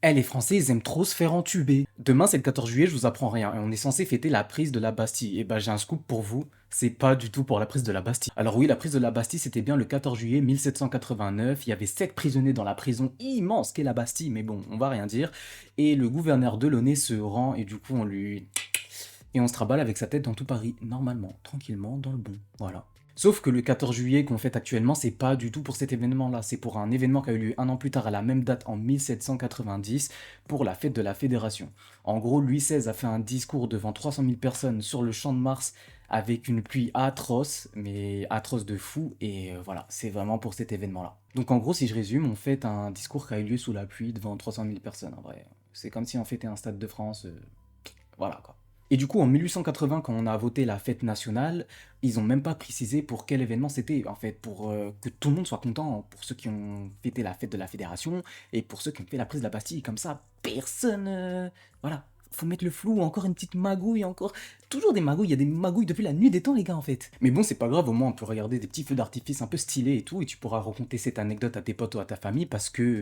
Eh, les Français, ils aiment trop se faire entuber. Demain, c'est le 14 juillet, je vous apprends rien, et on est censé fêter la prise de la Bastille. Et bah, j'ai un scoop pour vous, c'est pas du tout pour la prise de la Bastille. Alors oui, la prise de la Bastille, c'était bien le 14 juillet 1789, il y avait 7 prisonniers dans la prison immense qu'est la Bastille, mais bon, on va rien dire. Et le gouverneur Delaunay se rend, et du coup, on lui... Et on se traballe avec sa tête dans tout Paris, normalement, tranquillement, dans le bon, voilà. Sauf que le 14 juillet qu'on fête actuellement, c'est pas du tout pour cet événement-là, c'est pour un événement qui a eu lieu un an plus tard à la même date en 1790 pour la fête de la Fédération. En gros, Louis XVI a fait un discours devant 300 000 personnes sur le champ de Mars avec une pluie atroce, mais atroce de fou, et voilà, c'est vraiment pour cet événement-là. Donc en gros, si je résume, on fête un discours qui a eu lieu sous la pluie devant 300 000 personnes, en vrai. C'est comme si on fêtait un stade de France, voilà quoi. Et du coup, en 1880, quand on a voté la fête nationale, ils ont même pas précisé pour quel événement c'était, en fait, pour que tout le monde soit content, pour ceux qui ont fêté la fête de la Fédération, et pour ceux qui ont fait la prise de la Bastille, comme ça, personne... Voilà, faut mettre le flou, encore une petite magouille, encore... Toujours des magouilles, il y a des magouilles depuis la nuit des temps, les gars, en fait. Mais bon, c'est pas grave, au moins on peut regarder des petits feux d'artifice un peu stylés et tout, et tu pourras raconter cette anecdote à tes potes ou à ta famille, parce que